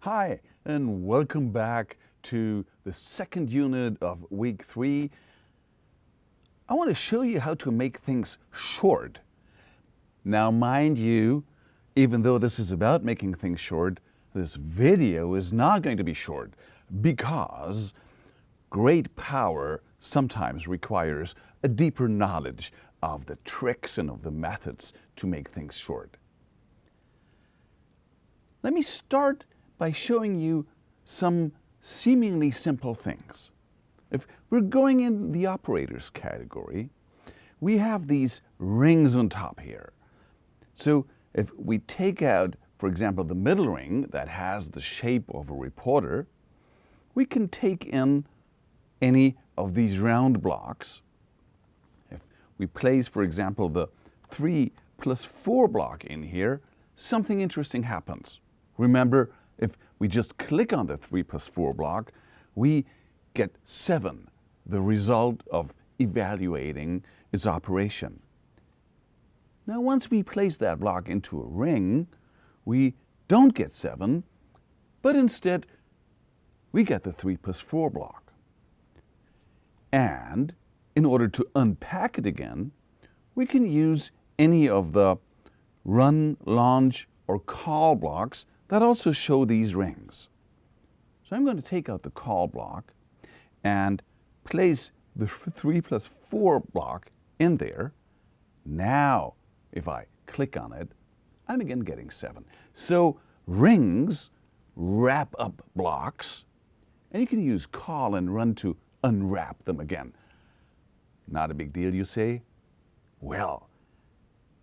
Hi, and welcome back to the second unit of week 3. I want to show you how to make things short. Now, mind you, even though this is about making things short, this video is not going to be short because great power sometimes requires a deeper knowledge of the tricks and of the methods to make things short. Let me start by showing you some seemingly simple things. If we're going in the operators category, we have these rings on top here. So if we take out, for example, the middle ring that has the shape of a reporter, we can take in any of these round blocks. If we place, for example, the 3 plus 4 block in here, something interesting happens. Remember, if we just click on the 3 plus 4 block, we get 7, the result of evaluating its operation. Now, once we place that block into a ring, we don't get 7, but instead we get the 3 plus 4 block. And in order to unpack it again, we can use any of the run, launch, or call blocks that also show these rings. So I'm going to take out the call block and place the 3 plus 4 block in there. Now, if I click on it, I'm again getting 7. So rings wrap up blocks, and you can use call and run to unwrap them again. Not a big deal, you say? Well,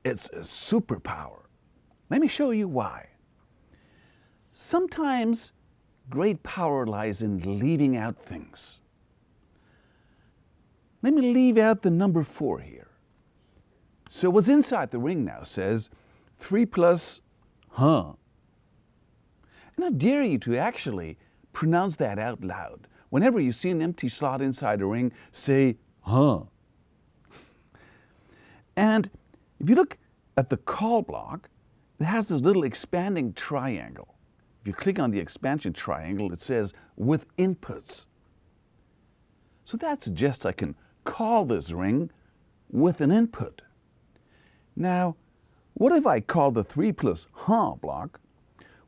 it's a superpower. Let me show you why. Sometimes great power lies in leaving out things. Let me leave out the number 4 here. So what's inside the ring now says 3 plus, And I dare you to actually pronounce that out loud. Whenever you see an empty slot inside a ring, say, And if you look at the call block, it has this little expanding triangle. If you click on the expansion triangle, it says with inputs. So that suggests I can call this ring with an input. Now, what if I call the 3 plus block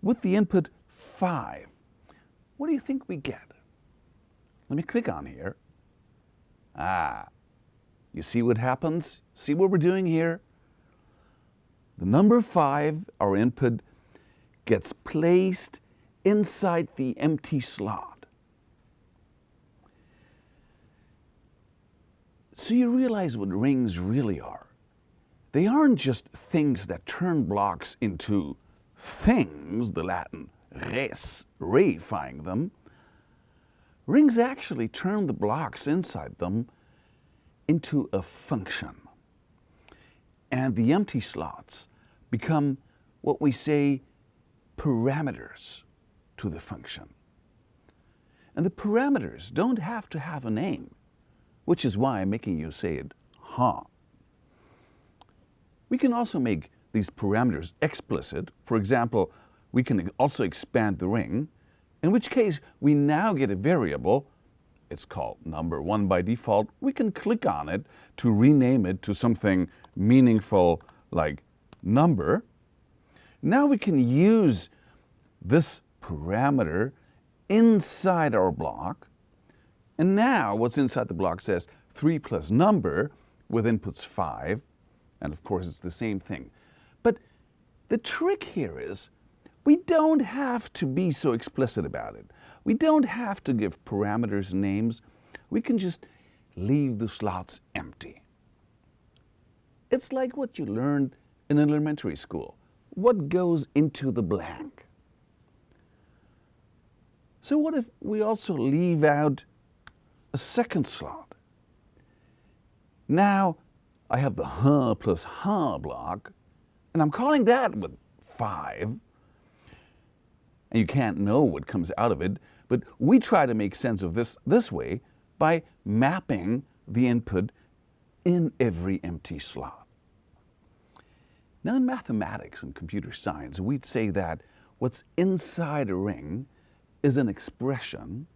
with the input 5? What do you think we get? Let me click on here. You see what happens? See what we're doing here? The number 5, our input, gets placed inside the empty slot. So you realize what rings really are. They aren't just things that turn blocks into things, the Latin res, reifying them. Rings actually turn the blocks inside them into a function. And the empty slots become what we say parameters to the function. And the parameters don't have to have a name, which is why I'm making you say it, We can also make these parameters explicit. For example, we can also expand the ring, in which case we now get a variable. It's called number 1 by default. We can click on it to rename it to something meaningful like number. Now we can use this parameter inside our block. And now what's inside the block says 3 plus number with inputs 5. And of course, it's the same thing. But the trick here is we don't have to be so explicit about it. We don't have to give parameters names. We can just leave the slots empty. It's like what you learned in elementary school. What goes into the blank? So what if we also leave out a second slot? Now I have the plus block, and I'm calling that with 5. And you can't know what comes out of it, but we try to make sense of this way by mapping the input in every empty slot. Now in mathematics and computer science, we'd say that what's inside a ring is an expression,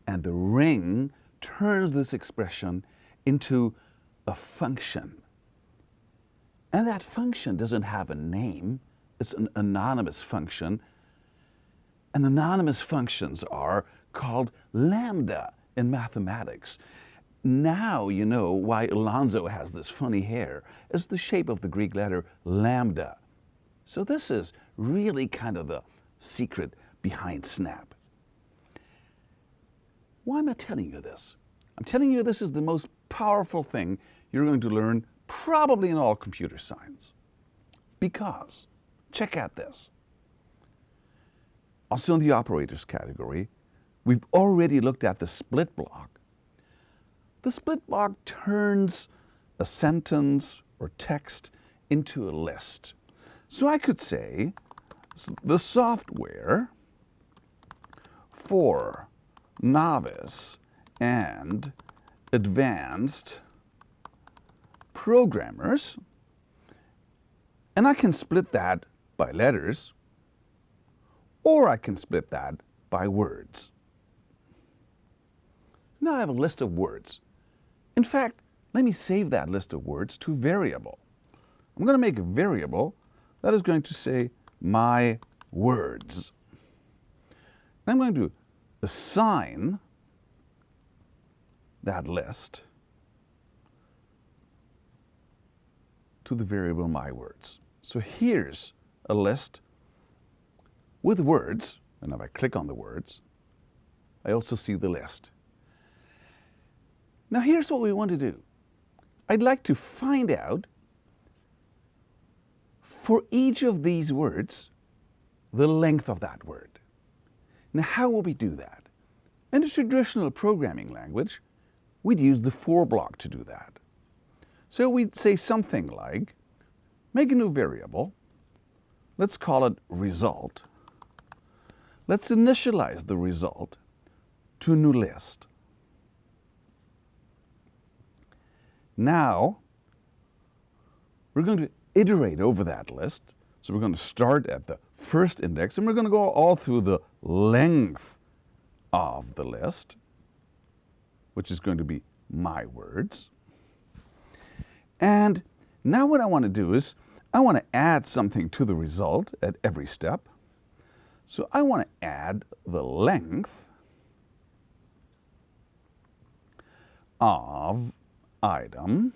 and the ring turns this expression into a function. And that function doesn't have a name. It's an anonymous function. And anonymous functions are called lambda in mathematics. Now you know why Alonzo has this funny hair. It's the shape of the Greek letter lambda. So this is really kind of the secret behind Snap. Why am I telling you this? I'm telling you this is the most powerful thing you're going to learn probably in all computer science. Because, check out this. Also in the operators category, we've already looked at the split block. The split block turns a sentence or text into a list. So I could say the software for novice and advanced programmers, and I can split that by letters, or I can split that by words. Now I have a list of words. In fact, let me save that list of words to a variable. I'm going to make a variable that is going to say my words. I'm going to assign that list to the variable my words. So here's a list with words, and if I click on the words, I also see the list. Now here's what we want to do. I'd like to find out for each of these words the length of that word. Now how will we do that? In a traditional programming language, we'd use the for block to do that. So we'd say something like, make a new variable, let's call it result. Let's initialize the result to a new list. Now, we're going to iterate over that list. So we're going to start at the first index, and we're going to go all through the length of the list, which is going to be my words. And now what I want to do is, I want to add something to the result at every step. So I want to add the length of item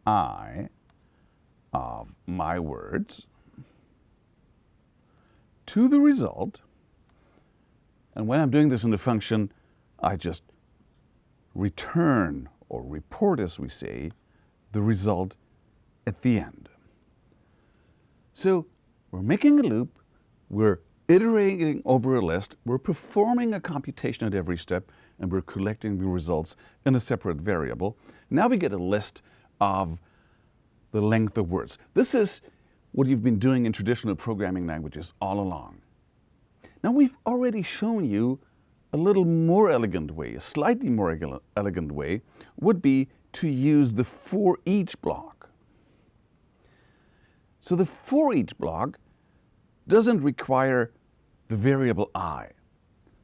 I of my words to the result. And when I'm doing this in the function, I just return or report, as we say, the result at the end. So we're making a loop, we're iterating over a list, we're performing a computation at every step, and we're collecting the results in a separate variable. Now we get a list of the length of words. This is what you've been doing in traditional programming languages all along. Now we've already shown you a little more elegant way, a slightly more elegant way would be to use the for each block. So the for each block doesn't require the variable I.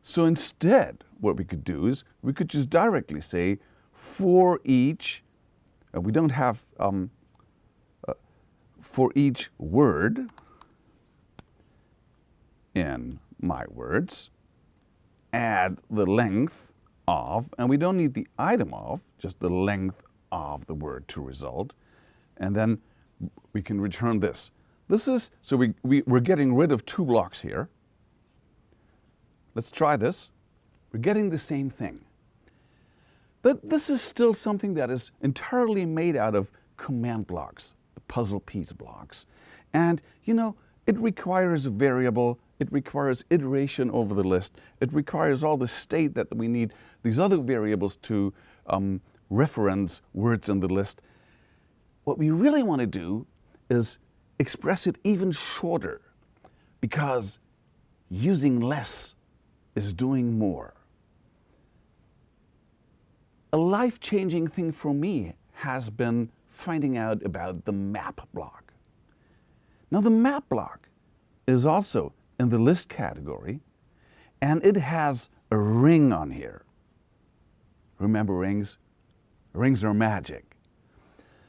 So instead, what we could do is we could just directly say for each, we don't have for each word in my words, add the length of, and we don't need the item of, just the length of the word to result, and then we can return this. This is, so we're getting rid of two blocks here. Let's try this. We're getting the same thing. But this is still something that is entirely made out of command blocks, the puzzle piece blocks. And, you know, it requires a variable, it requires iteration over the list, it requires all the state that we need these other variables to reference words in the list. What we really want to do is express it even shorter, because using less is doing more. a life-changing thing for me has been finding out about the map block. Now the map block is also in the list category, and it has a ring on here. Remember rings? Rings are magic.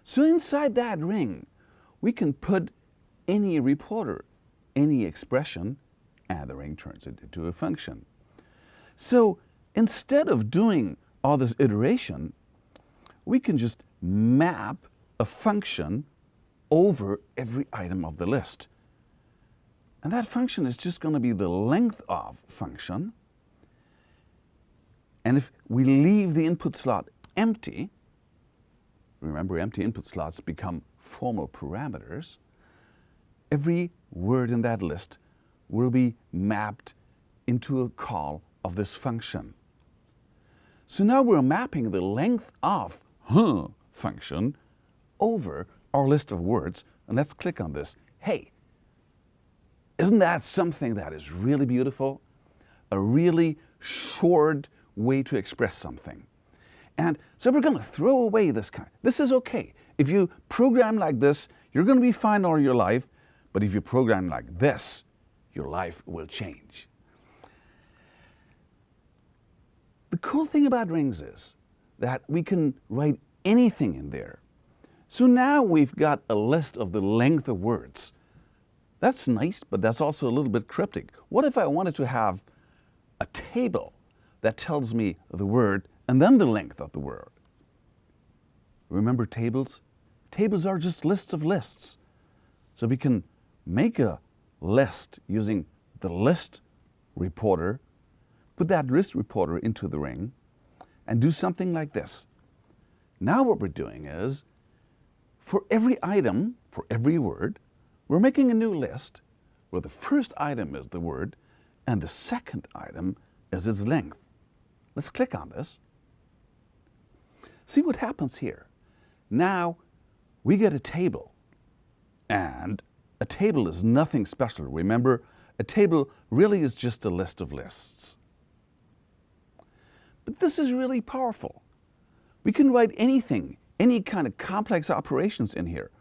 So inside that ring, we can put any reporter, any expression, and the ring turns it into a function. So instead of doing all this iteration, we can just map a function over every item of the list. And that function is just going to be the length of function. And if we leave the input slot empty, remember empty input slots become formal parameters, every word in that list will be mapped into a call of this function. So now we're mapping the length of function over our list of words. And let's click on this. Hey, isn't that something that is really beautiful? A really short way to express something. And so we're going to throw away this kind. This is okay. If you program like this, you're going to be fine all your life. But if you program like this, your life will change. The cool thing about rings is that we can write anything in there. So now we've got a list of the length of words. That's nice, but that's also a little bit cryptic. What if I wanted to have a table that tells me the word and then the length of the word? Remember tables? Tables are just lists of lists. So we can make a list using the list reporter, put that list reporter into the ring, and do something like this. Now what we're doing is, for every item, for every word, we're making a new list where the first item is the word and the second item is its length. Let's click on this. See what happens here. Now we get a table, and a table is nothing special. Remember, a table really is just a list of lists. But this is really powerful. We can write anything, any kind of complex operations in here.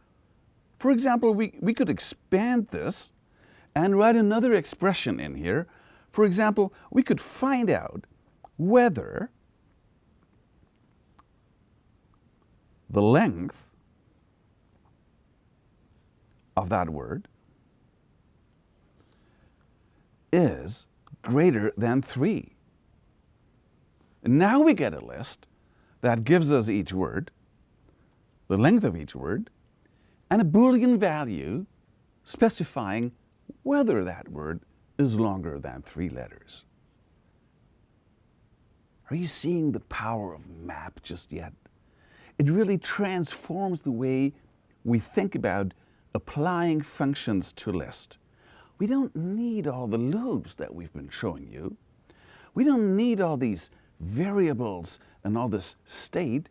For example, we could expand this and write another expression in here. For example, we could find out whether the length of that word is greater than 3. And now we get a list that gives us each word, the length of each word, and a Boolean value specifying whether that word is longer than 3 letters. Are you seeing the power of map just yet? It really transforms the way we think about applying functions to a list. We don't need all the loops that we've been showing you. We don't need all these variables and all this state.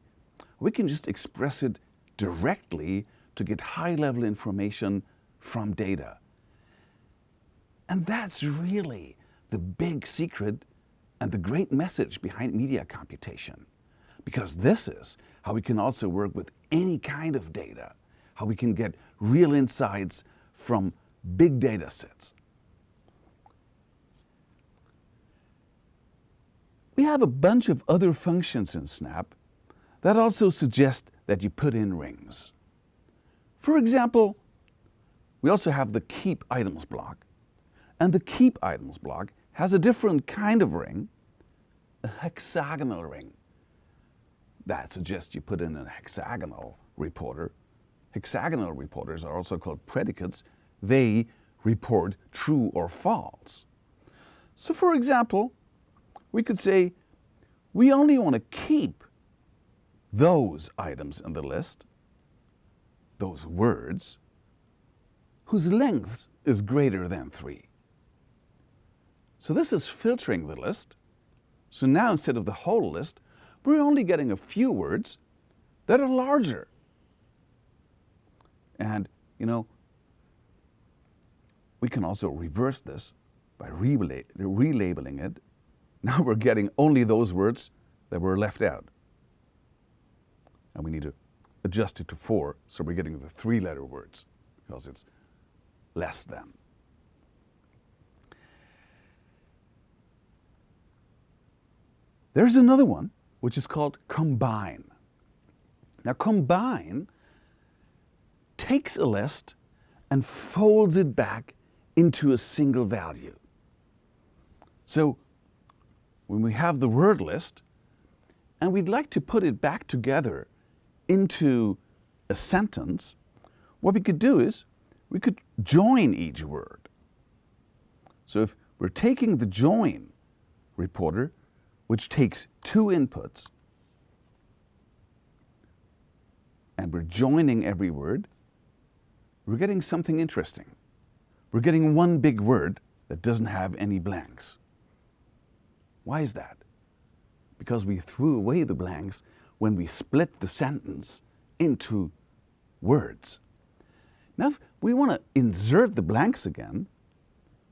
We can just express it directly to get high-level information from data. And that's really the big secret and the great message behind media computation. Because this is how we can also work with any kind of data, how we can get real insights from big data sets. We have a bunch of other functions in Snap that also suggest that you put in rings. For example, we also have the keep items block. And the keep items block has a different kind of ring, a hexagonal ring. That suggests you put in a hexagonal reporter. Hexagonal reporters are also called predicates. They report true or false. So for example, we could say we only want to keep those items in the list, those words, whose length is greater than 3. So this is filtering the list. So now instead of the whole list, we're only getting a few words that are larger. And, we can also reverse this by relabeling it. Now we're getting only those words that were left out. And we need to adjust it to 4, so we're getting the 3-letter words because it's less than. There's another one which is called combine. Now combine takes a list and folds it back into a single value. So when we have the word list and we'd like to put it back together into a sentence, what we could do is we could join each word. So if we're taking the join reporter, which takes 2 inputs, and we're joining every word, we're getting something interesting. We're getting one big word that doesn't have any blanks. Why is that? Because we threw away the blanks when we split the sentence into words. Now, if we want to insert the blanks again,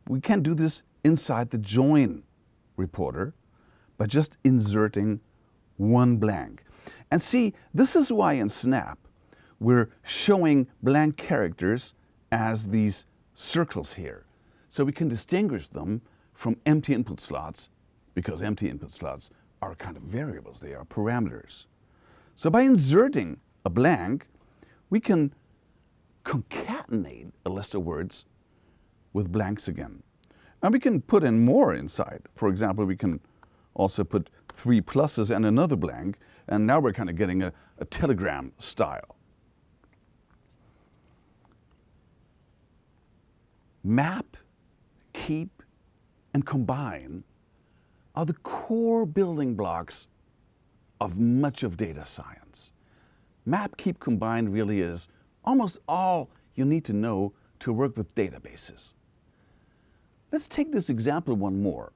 we can do this inside the join reporter by just inserting one blank. And see, this is why in Snap we're showing blank characters as these circles here. So we can distinguish them from empty input slots, because empty input slots are kind of variables, they are parameters. So by inserting a blank, we can concatenate a list of words with blanks again. And we can put in more inside. For example, we can also put 3 pluses and another blank, and now we're kind of getting a telegram style. Map, keep, and combine are the core building blocks of much of data science. Map, keep, combine really is almost all you need to know to work with databases. Let's take this example one more,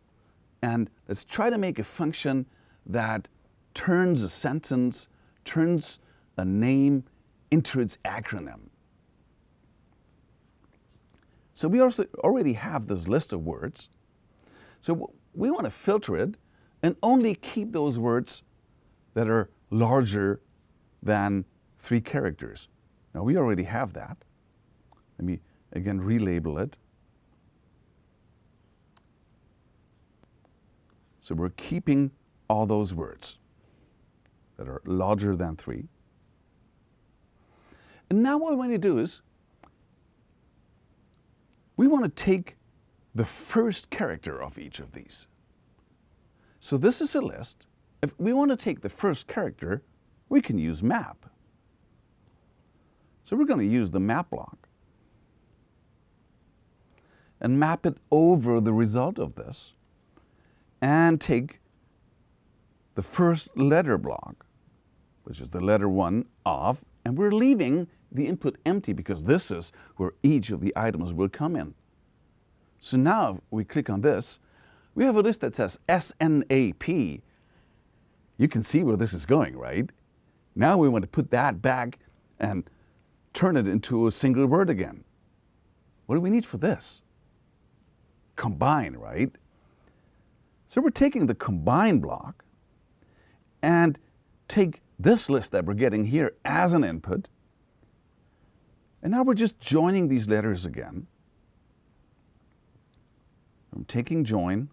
and let's try to make a function that turns a sentence, turns a name into its acronym. So we also already have this list of words. So we want to filter it and only keep those words that are larger than 3 characters. Now we already have that. Let me again relabel it. So we're keeping all those words that are larger than 3. And now what we want to do is we want to take the first character of each of these. So this is a list. If we want to take the first character, we can use map. So we're going to use the map block and map it over the result of this and take the first letter block, which is the letter 1 of, and we're leaving the input empty because this is where each of the items will come in. So now if we click on this, we have a list that says SNAP. You can see where this is going, right? Now we want to put that back and turn it into a single word again. What do we need for this? Combine, right? So we're taking the combine block and take this list that we're getting here as an input. And now we're just joining these letters again. I'm taking join,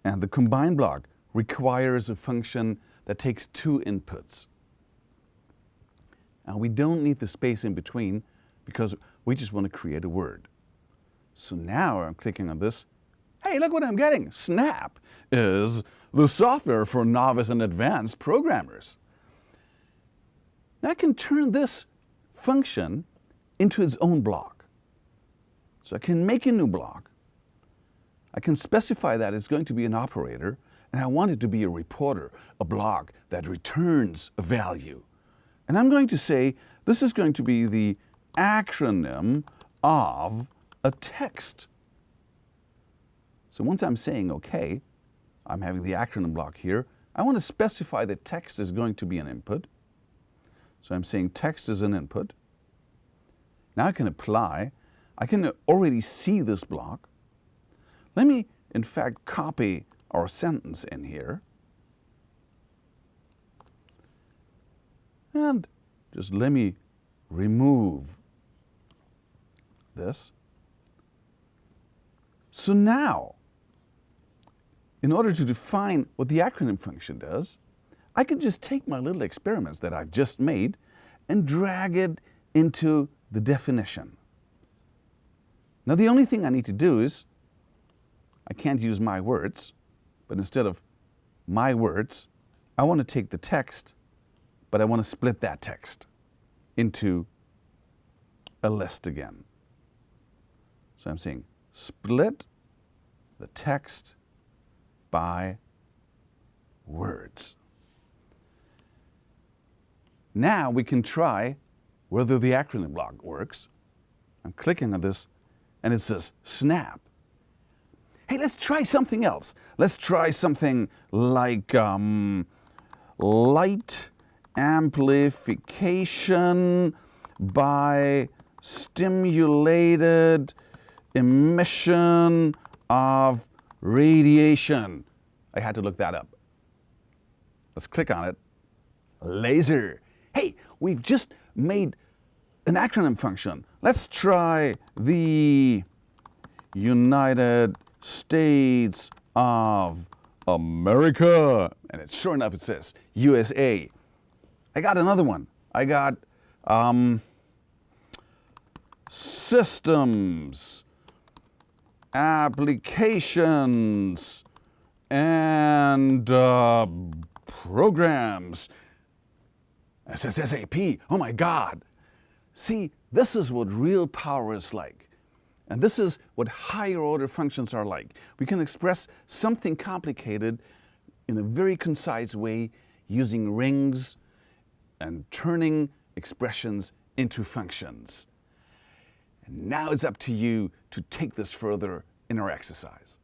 and the combine block requires a function that takes 2 inputs. And we don't need the space in between because we just want to create a word. So now I'm clicking on this. Hey, look what I'm getting. Snap is the software for novice and advanced programmers. Now I can turn this function into its own block. So I can make a new block. I can specify that it's going to be an operator, and I want it to be a reporter, a block that returns a value. And I'm going to say this is going to be the acronym of a text. So once I'm saying OK, I'm having the acronym block here. I want to specify that text is going to be an input. So I'm saying text is an input. Now I can apply. I can already see this block. Let me, in fact, copy our sentence in here. And just let me remove this. So now, in order to define what the acronym function does, I can just take my little experiments that I've just made and drag it into the definition. Now the only thing I need to do is, I can't use my words, but instead of my words, I want to take the text, but I want to split that text into a list again. So I'm saying split the text by words. Now we can try whether the acronym block works. I'm clicking on this and it says snap. Hey, let's try something else. Let's try something like light amplification by stimulated emission of radiation. I had to look that up. Let's click on it. Laser. Hey, we've just made an acronym function. Let's try the United States of America. And it's sure enough, it says USA. I got another one. I got systems, applications, and programs. It says SAP. Oh my God. See, this is what real power is like. And this is what higher order functions are like. We can express something complicated in a very concise way using rings and turning expressions into functions. And now it's up to you to take this further in our exercise.